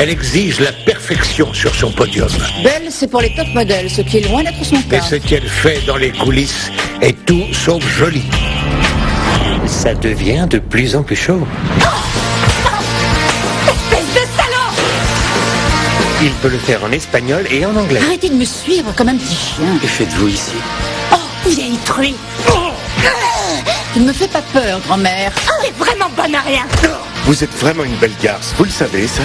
Elle exige la perfection sur son podium. Belle, c'est pour les top modèles, ce qui est loin d'être son cas. Et ce qu'elle fait dans les coulisses est tout sauf joli. Ça devient de plus en plus chaud. Espèce de salaud! Il peut le faire en espagnol et en anglais. Arrêtez de me suivre comme un petit chien. Que faites-vous ici? Oh, vieille truie! Tu ne me fais pas peur, grand-mère. T'es vraiment bonne à rien. Vous êtes vraiment une belle garce, vous le savez, ça?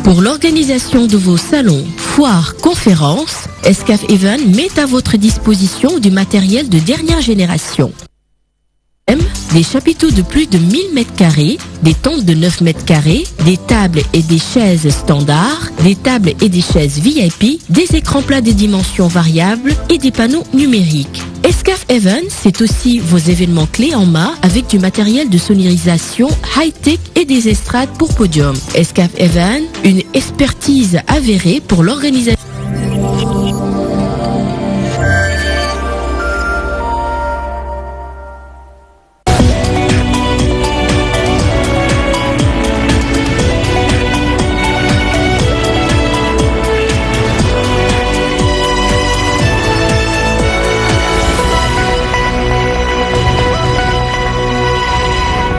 Pour l'organisation de vos salons, foires, conférences, Escaf Event met à votre disposition du matériel de dernière génération. Des chapiteaux de plus de 1000 m², des tentes de 9 m², des tables et des chaises standards, des tables et des chaises VIP, des écrans plats de dimensions variables et des panneaux numériques. Escaf Event, c'est aussi vos événements clés en main avec du matériel de sonorisation high-tech et des estrades pour podium. Escaf Event, une expertise avérée pour l'organisation.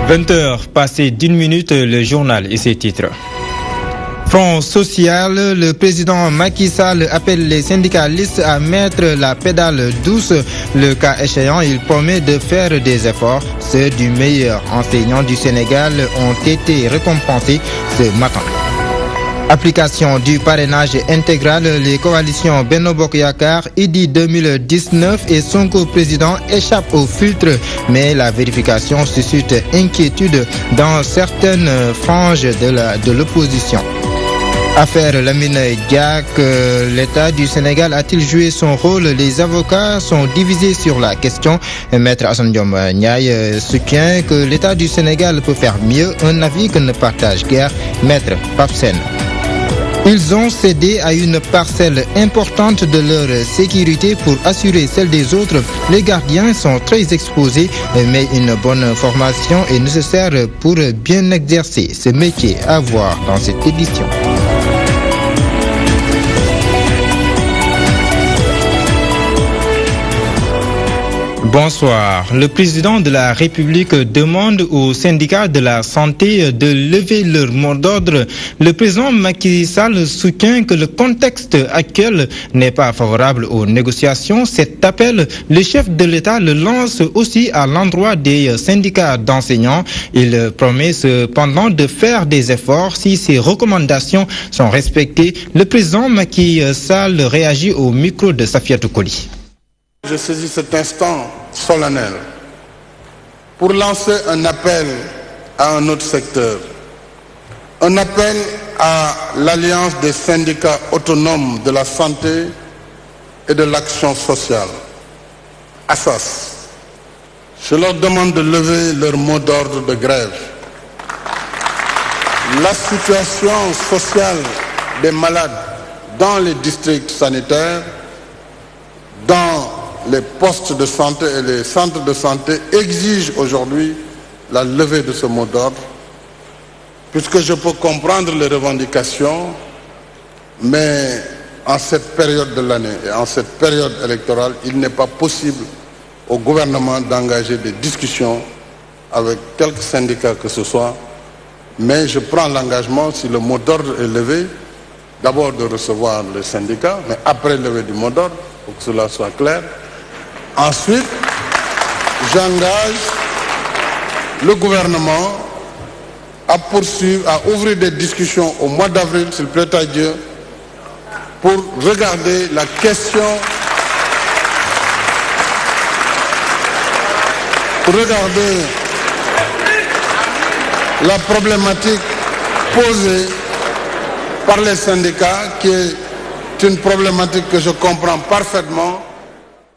« 20h, passé d'1 minute, le journal et ses titres. Front social, le président Macky Sall appelle les syndicalistes à mettre la pédale douce. Le cas échéant, il promet de faire des efforts. Ceux du meilleur enseignant du Sénégal ont été récompensés ce matin. Application du parrainage intégral, les coalitions Benno Bokk Yakaar, Idy 2019 et Sonko président échappent au filtre, mais la vérification suscite inquiétude dans certaines franges de l'opposition. Affaire Lamine Diack, l'État du Sénégal a-t-il joué son rôle? Les avocats sont divisés sur la question. Maître Assane Diom Ndiaye soutient que l'État du Sénégal peut faire mieux, un avis que ne partage guère Maître Pape Sène. Ils ont cédé à une parcelle importante de leur sécurité pour assurer celle des autres. Les gardiens sont très exposés, mais une bonne formation est nécessaire pour bien exercer ce métier. À voir dans cette édition. Bonsoir. Le président de la République demande aux syndicats de la santé de lever leur mot d'ordre. Le président Macky Sall soutient que le contexte actuel n'est pas favorable aux négociations. Cet appel, le chef de l'État le lance aussi à l'endroit des syndicats d'enseignants. Il promet cependant de faire des efforts si ces recommandations sont respectées. Le président Macky Sall réagit au micro de Safiatou Koli. Je saisis cet instant solennel pour lancer un appel à un autre secteur, un appel à l'Alliance des syndicats autonomes de la santé et de l'action sociale, ASAS. Je leur demande de lever leur mot d'ordre de grève. La situation sociale des malades dans les districts sanitaires, dans les postes de santé et les centres de santé exigent aujourd'hui la levée de ce mot d'ordre, puisque je peux comprendre les revendications, mais en cette période de l'année et en cette période électorale, il n'est pas possible au gouvernement d'engager des discussions avec quelques syndicats que ce soit, mais je prends l'engagement, si le mot d'ordre est levé, d'abord de recevoir les syndicats, mais après lever du mot d'ordre, pour que cela soit clair. Ensuite, j'engage le gouvernement à poursuivre, à ouvrir des discussions au mois d'avril, s'il plaît à Dieu, pour regarder la question, pour regarder la problématique posée par les syndicats, qui est une problématique que je comprends parfaitement.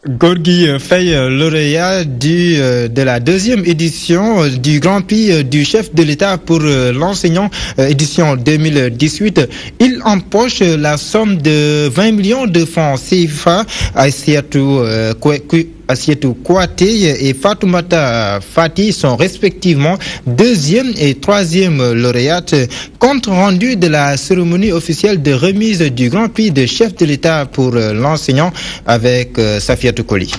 Gorgui Faye, lauréat de la deuxième édition du Grand Prix du chef de l'État pour l'enseignant, édition 2018. Il empoche la somme de 20 millions de francs CFA. Assietou Kouaté et Fatoumata Fati sont respectivement deuxième et troisième lauréates. Compte rendu de la cérémonie officielle de remise du Grand Prix de chef de l'État pour l'enseignant avec Safiatou Koli.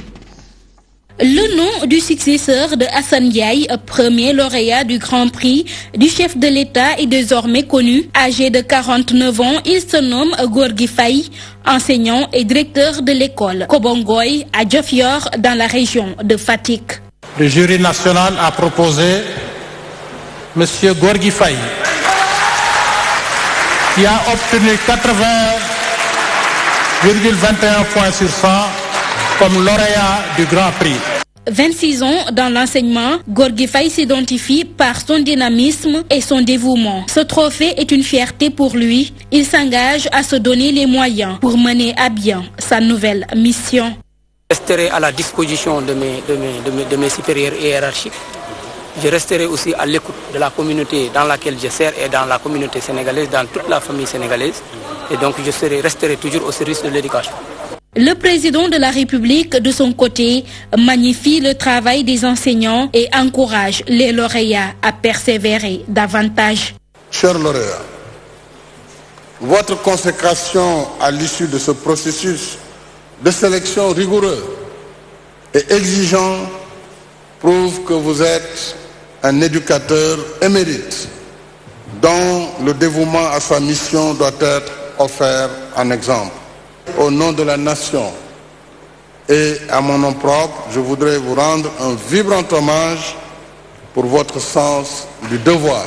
Le nom du successeur de Hassan Diaye, premier lauréat du Grand Prix du chef de l'État, est désormais connu. Âgé de 49 ans, il se nomme Gorgui Faye, enseignant et directeur de l'école Kobongoy à Diofior dans la région de Fatick. Le jury national a proposé M. Gorgui Faye, qui a obtenu 80,21 points sur 100 comme lauréat du Grand Prix. 26 ans dans l'enseignement, Gorgui Faye s'identifie par son dynamisme et son dévouement. Ce trophée est une fierté pour lui. Il s'engage à se donner les moyens pour mener à bien sa nouvelle mission. Je resterai à la disposition de mes supérieurs hiérarchiques. Je resterai aussi à l'écoute de la communauté dans laquelle je sers et dans la communauté sénégalaise, dans toute la famille sénégalaise. Et donc je resterai toujours au service de l'éducation. Le président de la République, de son côté, magnifie le travail des enseignants et encourage les lauréats à persévérer davantage. Chers lauréats, votre consécration à l'issue de ce processus de sélection rigoureux et exigeant prouve que vous êtes un éducateur émérite dont le dévouement à sa mission doit être offert en exemple. Au nom de la nation et à mon nom propre, je voudrais vous rendre un vibrant hommage pour votre sens du devoir.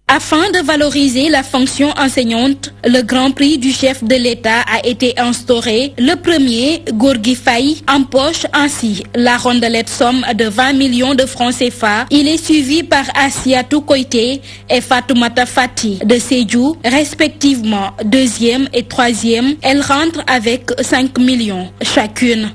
Afin de valoriser la fonction enseignante, le Grand Prix du chef de l'État a été instauré. Le premier, Gorgui Faye, empoche ainsi la rondelette somme de 20 millions de francs CFA. Il est suivi par Assietou Kouaté et Fatoumata Fati de Sédhiou, respectivement deuxième et troisième. Elles rentrent avec 5 millions chacune.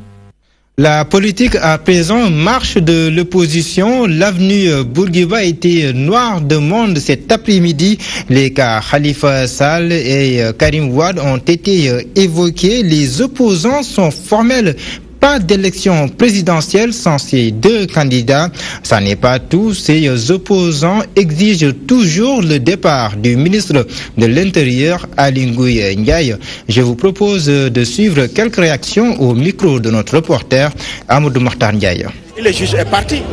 La politique à présent, marche de l'opposition. L'avenue Bourguiba était noire de monde cet après-midi. Les cas Khalifa Sall et Karim Wade ont été évoqués. Les opposants sont formels. Pas d'élection présidentielle sans ces deux candidats. Ça n'est pas tout. Ces opposants exigent toujours le départ du ministre de l'Intérieur, Aly Ngouille Ndiaye. Je vous propose de suivre quelques réactions au micro de notre reporter Amadou Mokhtar Ndiaye. Le juge est parti,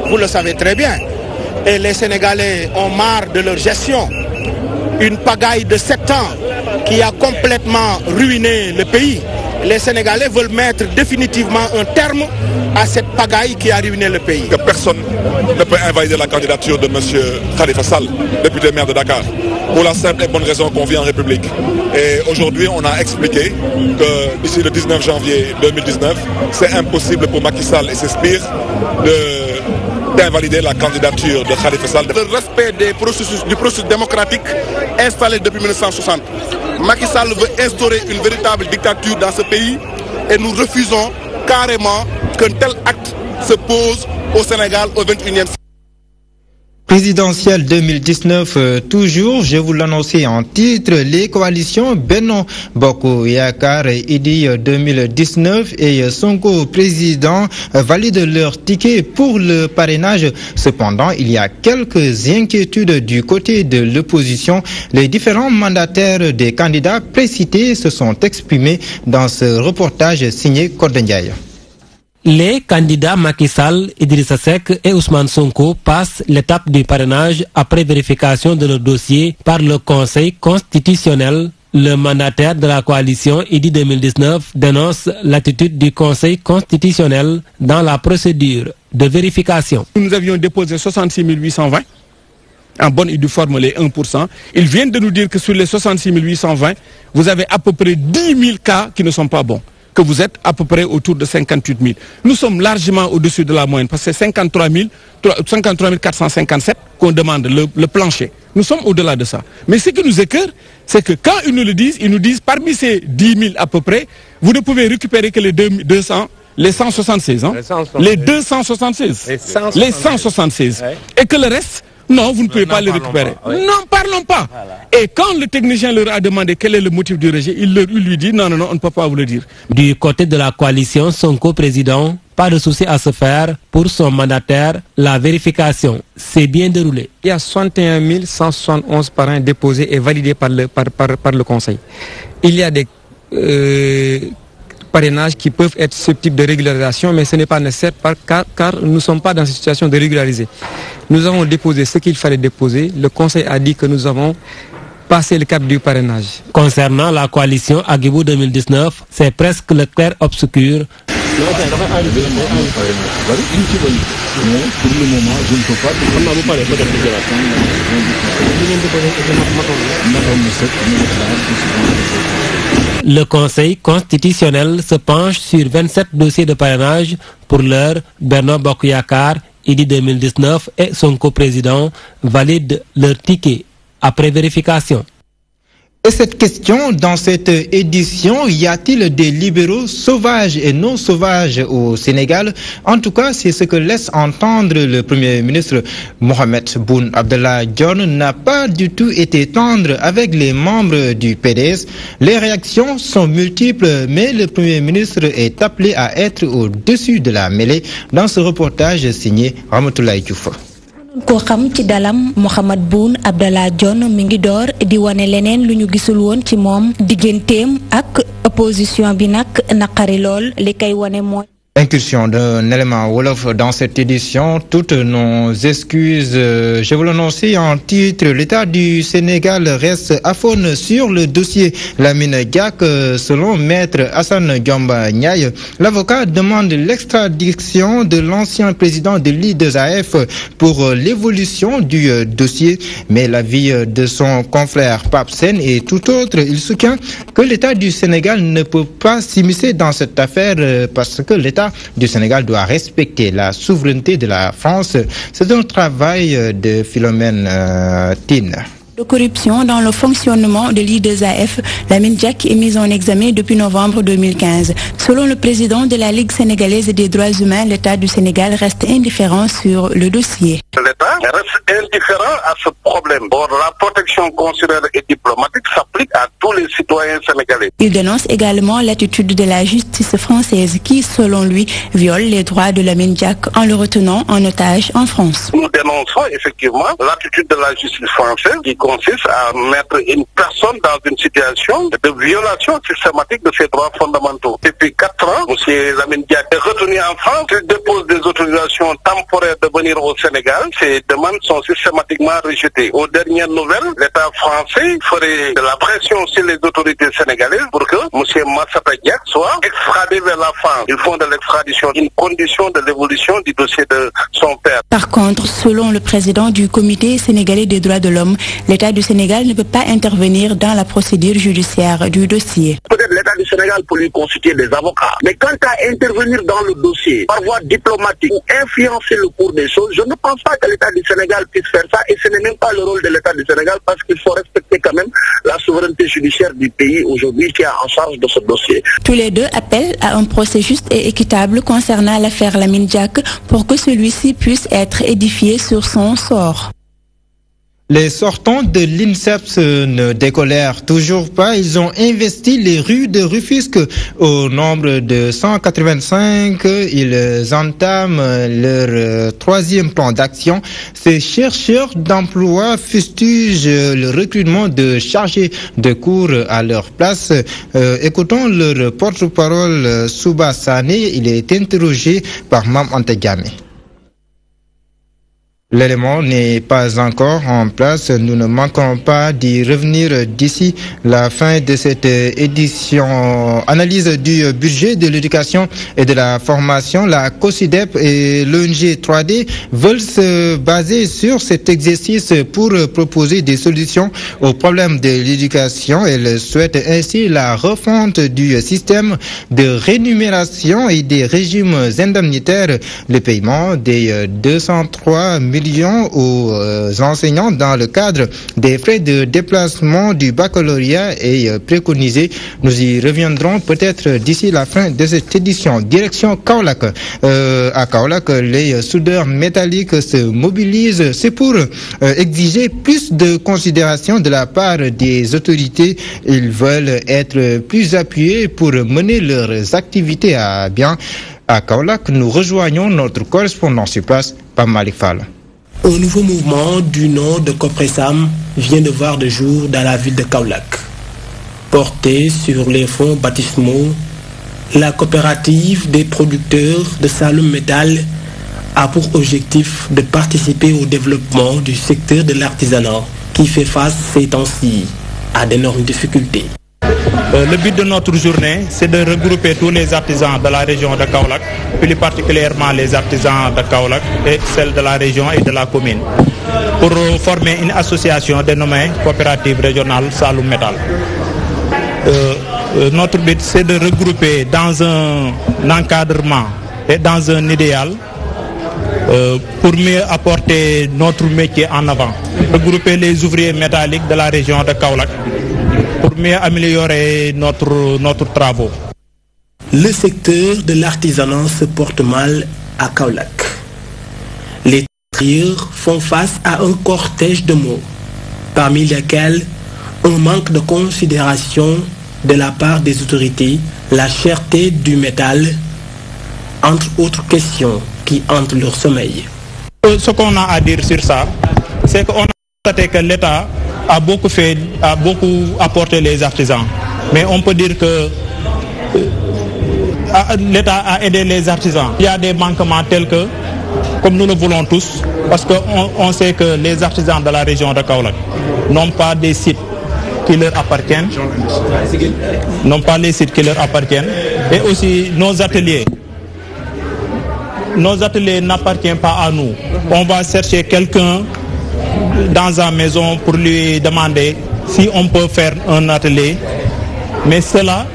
vous le savez très bien. Et les Sénégalais ont marre de leur gestion. Une pagaille de 7 ans qui a complètement ruiné le pays. Les Sénégalais veulent mettre définitivement un terme à cette pagaille qui a ruiné le pays. Que personne ne peut invalider la candidature de M. Khalifa Sall, député maire de Dakar, pour la simple et bonne raison qu'on vit en République. Et aujourd'hui, on a expliqué que d'ici le 19 janvier 2019, c'est impossible pour Macky Sall et ses sbires d'invalider la candidature de Khalifa Sall. Le respect du processus démocratique installé depuis 1960. Macky Sall veut instaurer une véritable dictature dans ce pays et nous refusons carrément qu'un tel acte se pose au Sénégal au XXIe siècle. Présidentielle 2019, toujours, je vous l'annonçais en titre, les coalitions Benno Bokk Yakaar et Idy 2019 et Sonko président valident leur ticket pour le parrainage. Cependant, il y a quelques inquiétudes du côté de l'opposition. Les différents mandataires des candidats précités se sont exprimés dans ce reportage signé Cordé Ndiaye. Les candidats Macky Sall, Idrissa Seck et Ousmane Sonko passent l'étape du parrainage après vérification de leur dossier par le Conseil constitutionnel. Le mandataire de la coalition Idy 2019 dénonce l'attitude du Conseil constitutionnel dans la procédure de vérification. Nous avions déposé 66 820 en bonne et due forme les 1%. Ils viennent de nous dire que sur les 66 820, vous avez à peu près 10 000 cas qui ne sont pas bons. Que vous êtes à peu près autour de 58 000. Nous sommes largement au-dessus de la moyenne parce que c'est 53 457 qu'on demande le plancher. Nous sommes au-delà de ça. Mais ce qui nous écoeure, c'est que quand ils nous le disent, ils nous disent parmi ces 10 000 à peu près, vous ne pouvez récupérer que les 200 les 176, hein? Les 276. Les 176. Ouais. Et que le reste, non, vous ne pouvez pas le récupérer. Non, parlons pas. Voilà. Et quand le technicien leur a demandé quel est le motif du rejet, il lui dit non, on ne peut pas vous le dire. Du côté de la coalition, son coprésident, pas de souci à se faire. Pour son mandataire, la vérification s'est bien déroulée. Il y a 61 171 parrains déposés et validés par le Conseil. Il y a des parrainages qui peuvent être susceptibles de régularisation, mais ce n'est pas nécessaire car nous ne sommes pas dans une situation de régulariser. Nous avons déposé ce qu'il fallait déposer. Le Conseil a dit que nous avons passé le cap du parrainage. Concernant la coalition Agibou 2019, c'est presque le clair-obscur. Pour le moment, je ne peux pas. Le Conseil constitutionnel se penche sur 27 dossiers de parrainage. Pour l'heure, Bernard Bokuyakar, IDI 2019 et son coprésident valident leur ticket après vérification. Et cette question, dans cette édition, y a-t-il des libéraux sauvages et non sauvages au Sénégal? En tout cas, c'est ce que laisse entendre le Premier ministre Mohamed Boun Abdallah Dionne n'a pas du tout été tendre avec les membres du PDS. Les réactions sont multiples, mais le Premier ministre est appelé à être au-dessus de la mêlée dans ce reportage signé Ramatoulaye Diouf. ko xam ci dalam Mohamed Boun Abdallah Dionne mi ngi door di wane leneen lu ñu gisul woon ci moom digganteem ak opposition bi nag naqari lool li kay wane mooy Incursion d'un élément Wolof dans cette édition. Toutes nos excuses. Je vous l'annonce en titre. L'État du Sénégal reste aphone sur le dossier Lamine Diack. Selon Maître Hassan Diomba Ndiaye, l'avocat demande l'extradition de l'ancien président de l'I2AF pour l'évolution du dossier. Mais l'avis de son confrère Pape Sène est tout autre. Il soutient que l'État du Sénégal ne peut pas s'immiscer dans cette affaire parce que l'État du Sénégal doit respecter la souveraineté de la France. C'est un travail de Philomène Tine. De corruption dans le fonctionnement de l'I2AF, Lamine Diack est mise en examen depuis novembre 2015. Selon le président de la Ligue sénégalaise des droits humains, l'État du Sénégal reste indifférent sur le dossier. L'État reste indifférent à ce problème. Or, la protection consulaire et diplomatique s'applique à tous les citoyens sénégalais. Il dénonce également l'attitude de la justice française qui, selon lui, viole les droits de Lamine Diack en le retenant en otage en France. Nous dénonçons effectivement l'attitude de la justice française qui consiste à mettre une personne dans une situation de violation systématique de ses droits fondamentaux. Depuis 4 ans, M. Lamine Diack est retenu en France. Il dépose des autorisations temporaires de venir au Sénégal. Ces demandes sont systématiquement rejetées. Aux dernières nouvelles, l'État français ferait de la pression sur les autorités sénégalaises pour que M. Massata Diack soit extradé vers la France. Ils font de l'extradition une condition de l'évolution du dossier de son père. Par contre, selon le président du Comité sénégalais des droits de l'homme, l'État du Sénégal ne peut pas intervenir dans la procédure judiciaire du dossier. Peut-être l'État du Sénégal peut lui constituer des avocats. Mais quant à intervenir dans le dossier par voie diplomatique ou influencer le cours des choses, je ne pense pas que l'État du Sénégal puisse faire ça et ce n'est même pas le rôle de l'État du Sénégal parce qu'il faut respecter quand même la souveraineté judiciaire du pays aujourd'hui qui est en charge de ce dossier. Tous les deux appellent à un procès juste et équitable concernant l'affaire Lamine Diack pour que celui-ci puisse être édifié sur son sort. Les sortants de l'INSEPS ne décollèrent toujours pas. Ils ont investi les rues de Rufisque au nombre de 185. Ils entament leur troisième plan d'action. Ces chercheurs d'emploi fustigent le recrutement de chargés de cours à leur place. Écoutons leur porte-parole Souba Sané. Il est interrogé par Mam Antegame. L'élément n'est pas encore en place. Nous ne manquons pas d'y revenir d'ici la fin de cette édition. Analyse du budget de l'éducation et de la formation. La COSIDEP et l'ONG 3D veulent se baser sur cet exercice pour proposer des solutions aux problèmes de l'éducation. Elles souhaitent ainsi la refonte du système de rémunération et des régimes indemnitaires, le paiement des 203 000 millions aux enseignants dans le cadre des frais de déplacement du baccalauréat est préconisé. Nous y reviendrons peut-être d'ici la fin de cette édition. Direction Kaolack. À Kaolack, les soudeurs métalliques se mobilisent. C'est pour exiger plus de considération de la part des autorités. Ils veulent être plus appuyés pour mener leurs activités à bien. À Kaolack, nous rejoignons notre correspondant sur place, Pam Malik Fall. Un nouveau mouvement du nom de Copresam vient de voir le jour dans la ville de Kaolack. Porté sur les fonds baptismaux, la coopérative des producteurs de Saloum Metal a pour objectif de participer au développement du secteur de l'artisanat qui fait face ces temps-ci à d'énormes difficultés. Le but de notre journée, c'est de regrouper tous les artisans de la région de Kaolack, plus particulièrement les artisans de Kaolack et celles de la région et de la commune, pour former une association dénommée Coopérative Régionale Saloum Metal. Notre but, c'est de regrouper dans un encadrement et dans un idéal pour mieux apporter notre métier en avant. Regrouper les ouvriers métalliques de la région de Kaolack pour mieux améliorer notre travaux. Le secteur de l'artisanat se porte mal à Kaolack. Les travailleurs font face à un cortège de mots, parmi lesquels un manque de considération de la part des autorités, la cherté du métal, entre autres questions qui hantent leur sommeil. Ce qu'on a à dire sur ça, c'est qu'on a constaté que l'État a beaucoup apporté les artisans. Mais on peut dire que l'État a aidé les artisans. Il y a des manquements tels que, comme nous le voulons tous, parce qu'on sait que les artisans de la région de Kaolack n'ont pas des sites qui leur appartiennent, n'ont pas les sites qui leur appartiennent, et aussi nos ateliers n'appartiennent pas à nous. On va chercher quelqu'un dans sa maison pour lui demander si on peut faire un atelier. Mais cela,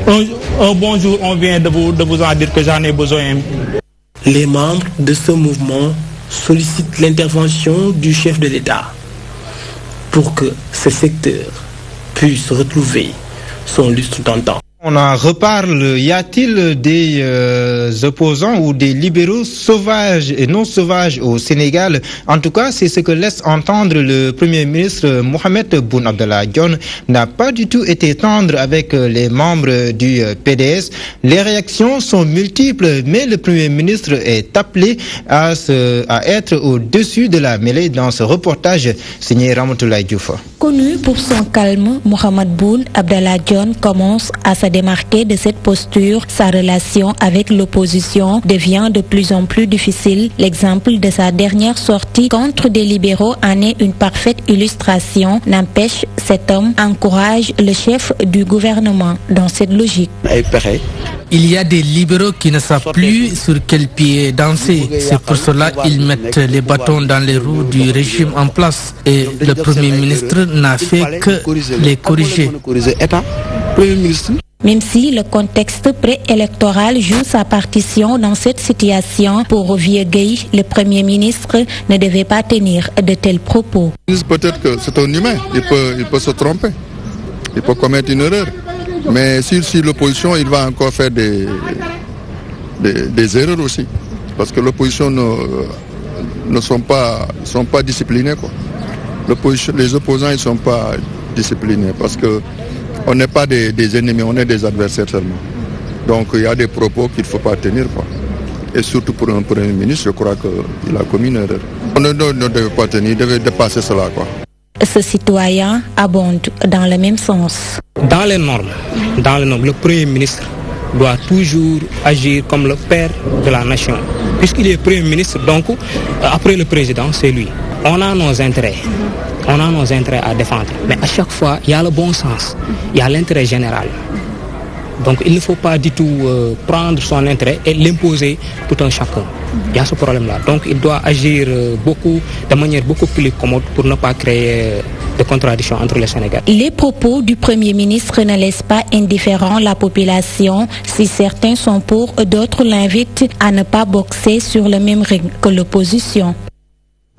un bon jour, on vient de vous en dire que j'en ai besoin. Les membres de ce mouvement sollicitent l'intervention du chef de l'État pour que ce secteur puisse retrouver son lustre d'antan. On en reparle. Y a-t-il des opposants ou des libéraux sauvages et non sauvages au Sénégal? En tout cas, c'est ce que laisse entendre le Premier ministre Mohamed Boun Abdallah Dionne. N'a pas du tout été tendre avec les membres du PDS. Les réactions sont multiples, mais le Premier ministre est appelé à être au-dessus de la mêlée dans ce reportage signé Ramatoulaye Diouf. Connu pour son calme, Mohamed Boun Abdallah Dionne commence à se démarquer de cette posture. Sa relation avec l'opposition devient de plus en plus difficile. L'exemple de sa dernière sortie contre des libéraux en est une parfaite illustration. N'empêche, cet homme encourage le chef du gouvernement dans cette logique. Il y a des libéraux qui ne savent plus sur quel pied danser. C'est pour cela qu'ils mettent les bâtons dans les roues du régime en place. Et le Premier ministre n'a fait que les corriger. Même si le contexte préélectoral joue sa partition dans cette situation, pour Vieux Gueye, le Premier ministre ne devait pas tenir de tels propos. Peut-être que c'est un humain, il peut se tromper, il peut commettre une erreur. Mais si l'opposition, il va encore faire des erreurs aussi. Parce que l'opposition ne sont pas disciplinés, quoi. Les opposants, ils ne sont pas disciplinés parce qu'on n'est pas des ennemis, on est des adversaires seulement. Donc il y a des propos qu'il ne faut pas tenir, quoi. Et surtout pour un Premier ministre, je crois qu'il a commis une erreur. On ne devait pas tenir, il devait dépasser cela, quoi. Ce citoyen abonde dans le même sens. Dans les normes, le Premier ministre doit toujours agir comme le père de la nation. Puisqu'il est Premier ministre, donc après le président, c'est lui. On a nos intérêts. À défendre. Mais à chaque fois, il y a le bon sens. Il y a l'intérêt général. Donc il ne faut pas du tout prendre son intérêt et l'imposer tout un chacun. Il y a ce problème-là. Donc il doit agir de manière beaucoup plus commode pour ne pas créer de contradictions entre les Sénégalais. Les propos du Premier ministre ne laissent pas indifférent la population. Si certains sont pour, d'autres l'invitent à ne pas boxer sur le même ring que l'opposition.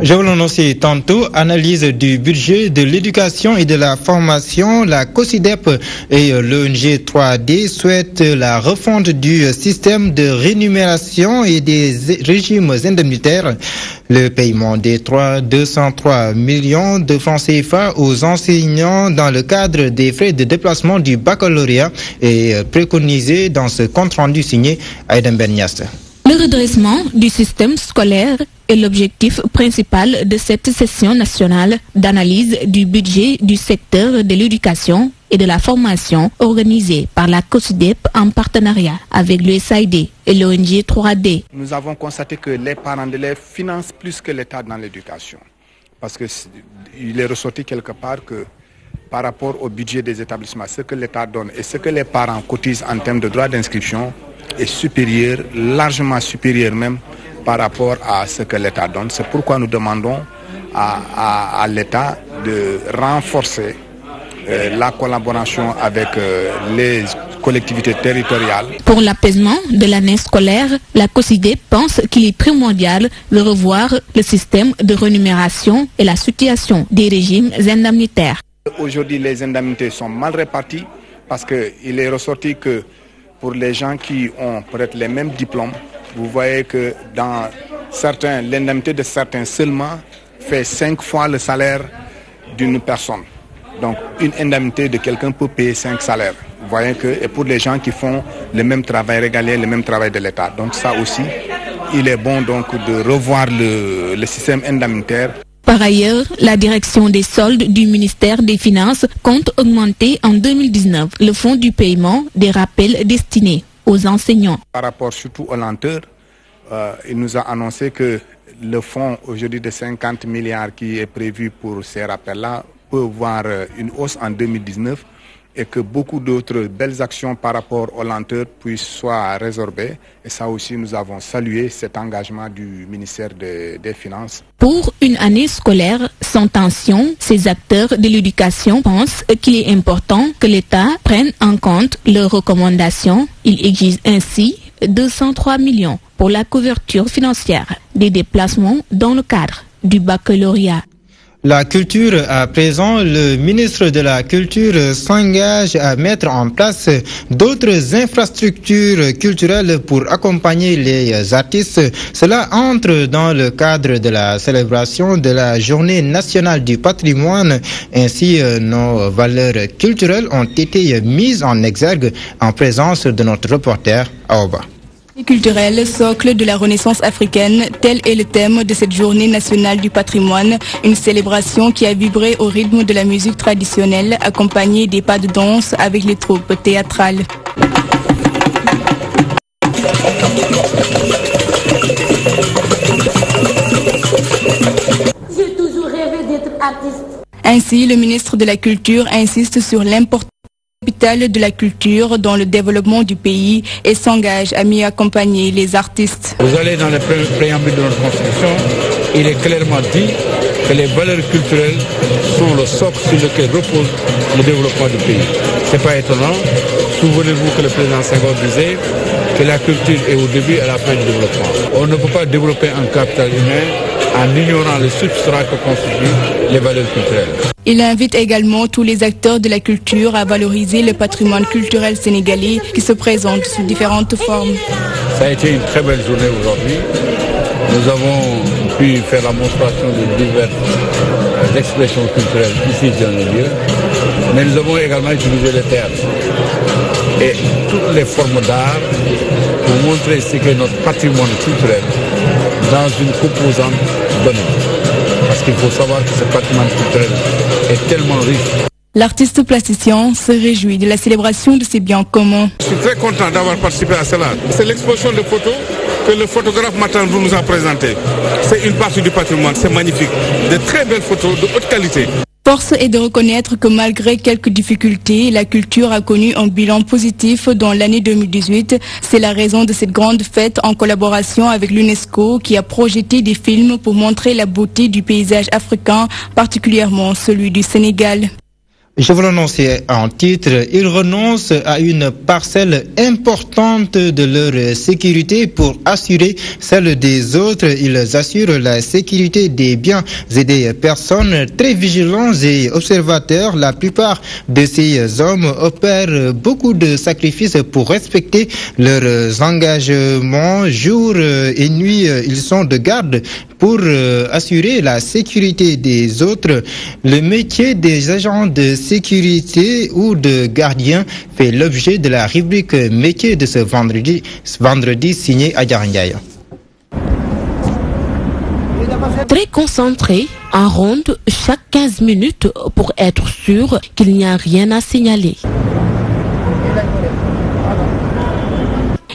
Je vous l'annonçais tantôt, analyse du budget de l'éducation et de la formation. La COSIDEP et l'ONG 3D souhaitent la refonte du système de rémunération et des régimes indemnitaires. Le paiement des 203 millions de francs CFA aux enseignants dans le cadre des frais de déplacement du baccalauréat est préconisé dans ce compte-rendu signé Aïdem Ben Niasse. Le redressement du système scolaire est l'objectif principal de cette session nationale d'analyse du budget du secteur de l'éducation et de la formation organisée par la COSIDEP en partenariat avec l'USAID et l'ONG 3D. Nous avons constaté que les parents d'élèves financent plus que l'État dans l'éducation. Parce qu'il est ressorti quelque part que par rapport au budget des établissements, ce que l'État donne et ce que les parents cotisent en termes de droits d'inscription est supérieur, largement supérieur même par rapport à ce que l'État donne. C'est pourquoi nous demandons à l'État de renforcer la collaboration avec les collectivités territoriales. Pour l'apaisement de l'année scolaire, la COSIDEP pense qu'il est primordial de revoir le système de rémunération et la situation des régimes indemnitaires. Aujourd'hui, les indemnités sont mal réparties parce qu'il est ressorti que pour les gens qui ont peut-être les mêmes diplômes, vous voyez que dans certains, l'indemnité de certains seulement fait 5 fois le salaire d'une personne. Donc une indemnité de quelqu'un peut payer 5 salaires. Vous voyez que, et pour les gens qui font le même travail régalien, le même travail de l'État. Donc ça aussi, il est bon donc de revoir le système indemnitaire. Par ailleurs, la direction des soldes du ministère des Finances compte augmenter en 2019 le fonds du paiement des rappels destinés aux enseignants. Par rapport surtout aux lenteurs, il nous a annoncé que le fonds aujourd'hui de 50 milliards qui est prévu pour ces rappels-là peut voir une hausse en 2019 et que beaucoup d'autres belles actions par rapport aux lenteurs puissent soient résorbées. Et ça aussi, nous avons salué cet engagement du ministère des Finances. Pour une année scolaire sans tension, ces acteurs de l'éducation pensent qu'il est important que l'État prenne en compte leurs recommandations. Ils exigent ainsi 203 millions pour la couverture financière des déplacements dans le cadre du baccalauréat. La culture à présent, le ministre de la Culture s'engage à mettre en place d'autres infrastructures culturelles pour accompagner les artistes. Cela entre dans le cadre de la célébration de la Journée nationale du patrimoine. Ainsi, nos valeurs culturelles ont été mises en exergue en présence de notre reporter Aoba. Culturel, socle de la Renaissance africaine, tel est le thème de cette journée nationale du patrimoine, une célébration qui a vibré au rythme de la musique traditionnelle, accompagnée des pas de danse avec les troupes théâtrales. J'ai toujours rêvé d'être artiste. Ainsi, le ministre de la Culture insiste sur l'importance de la culture dans le développement du pays et s'engage à mieux accompagner les artistes. Vous allez dans le préambule de notre constitution, il est clairement dit que les valeurs culturelles sont le socle sur lequel repose le développement du pays. Ce n'est pas étonnant. Souvenez-vous que le président Senghor disait que la culture est au début et à la fin du développement. On ne peut pas développer un capital humain en ignorant le substrat que constituent les valeurs culturelles. Il invite également tous les acteurs de la culture à valoriser le patrimoine culturel sénégalais qui se présente sous différentes formes. Ça a été une très belle journée aujourd'hui. Nous avons pu faire la monstration de diverses expressions culturelles ici dans le lieu, mais nous avons également utilisé le théâtre et toutes les formes d'art pour montrer ce qu'est notre patrimoine culturel dans une composante donnée. Parce qu'il faut savoir que ce patrimoine culturel est tellement riche. L'artiste plasticien se réjouit de la célébration de ces biens communs. Je suis très content d'avoir participé à cela. C'est l'exposition de photos que le photographe Matandou nous a présentées. C'est une partie du patrimoine, c'est magnifique. De très belles photos de haute qualité. Force est de reconnaître que malgré quelques difficultés, la culture a connu un bilan positif dans l'année 2018. C'est la raison de cette grande fête en collaboration avec l'UNESCO qui a projeté des films pour montrer la beauté du paysage africain, particulièrement celui du Sénégal. Je vous l'annonçais en titre, ils renoncent à une parcelle importante de leur sécurité pour assurer celle des autres. Ils assurent la sécurité des biens et des personnes. Très vigilants et observateurs, la plupart de ces hommes opèrent beaucoup de sacrifices pour respecter leurs engagements. Jour et nuit, ils sont de garde pour assurer la sécurité des autres. Le métier des agents de sécurité ou de gardien fait l'objet de la rubrique métier de ce vendredi signé Adjar Ndiaye. Très concentrés, en ronde chaque 15 minutes pour être sûr qu'il n'y a rien à signaler.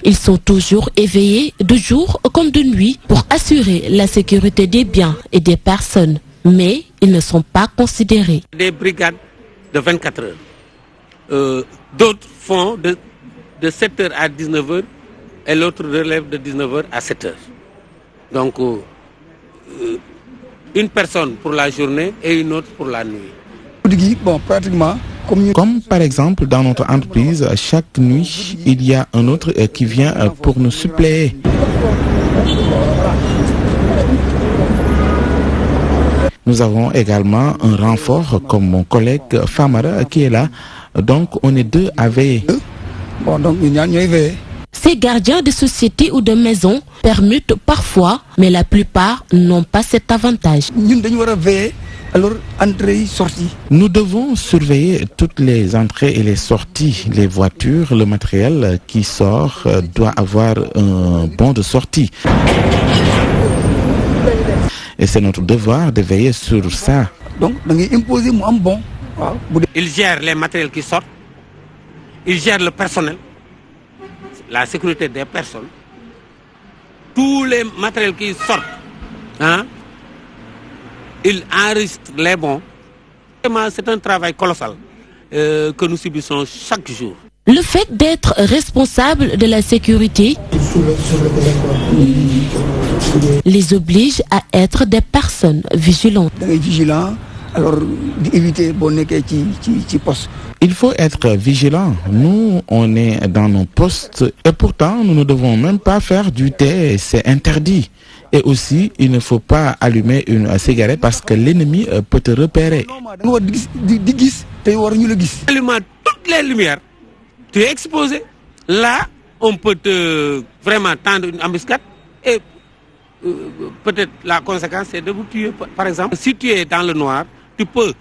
Ils sont toujours éveillés de jour comme de nuit pour assurer la sécurité des biens et des personnes. Mais ils ne sont pas considérés. Des brigades de 24 heures. D'autres font de 7h à 19h et l'autre relève de 19h à 7h. Donc, une personne pour la journée et une autre pour la nuit. Bon, pratiquement. Comme par exemple dans notre entreprise, chaque nuit, il y a un autre qui vient pour nous suppléer. Nous avons également un renfort comme mon collègue Famara qui est là. Donc on est deux à veiller. Ces gardiens de société ou de maison permutent parfois, mais la plupart n'ont pas cet avantage. Nous devons surveiller toutes les entrées et les sorties. Les voitures, le matériel qui sort doit avoir un bon de sortie. Et c'est notre devoir de veiller sur ça. Ils gèrent les matériels qui sortent, ils gèrent le personnel, la sécurité des personnes, tous les matériels qui sortent, ils enregistrent les bons. C'est un travail colossal que nous subissons chaque jour. Le fait d'être responsable de la sécurité les oblige à être des personnes vigilantes. Il faut être vigilant. Nous, on est dans nos postes et pourtant, nous ne devons même pas faire du thé, c'est interdit. Et aussi, il ne faut pas allumer une cigarette parce que l'ennemi peut te repérer. Allumant toutes les lumières, tu es exposé. Là, on peut te vraiment tendre une embuscade et peut-être la conséquence c'est de vous tuer. Par exemple, si tu es dans le noir, tu peux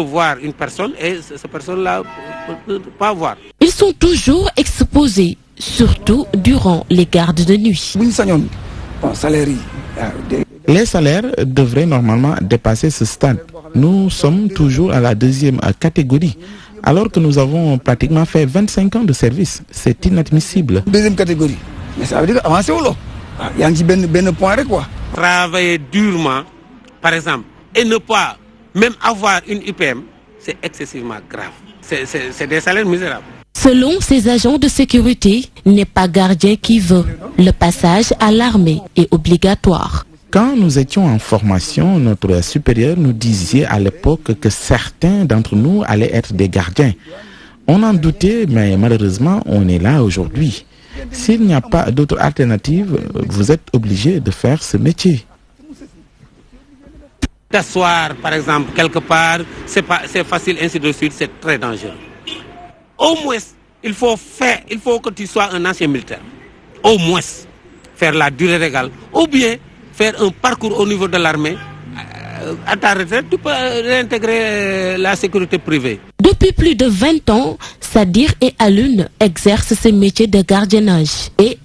voir une personne et cette personne-là ne peut pas voir. Ils sont toujours exposés, surtout durant les gardes de nuit. Les salaires devraient normalement dépasser ce stade. Nous sommes toujours à la deuxième catégorie, alors que nous avons pratiquement fait 25 ans de service. C'est inadmissible. Deuxième catégorie. Mais ça veut dire avancer ou non? Il y a un point quoi. Travailler durement, par exemple, et ne pas même avoir une IPM, c'est excessivement grave. C'est des salaires misérables. Selon ces agents de sécurité, n'est pas gardien qui veut. Le passage à l'armée est obligatoire. Quand nous étions en formation, notre supérieur nous disait à l'époque que certains d'entre nous allaient être des gardiens. On en doutait, mais malheureusement, on est là aujourd'hui. S'il n'y a pas d'autre alternative, vous êtes obligé de faire ce métier. T'asseoir, par exemple, quelque part, c'est facile, ainsi de suite, c'est très dangereux. Au moins, il faut que tu sois un ancien militaire. Au moins, faire la durée légale. Ou bien, faire un parcours au niveau de l'armée. À ta retraite, tu peux réintégrer la sécurité privée. Depuis plus de 20 ans, Sadir et Alun exercent ce métier de gardiennage et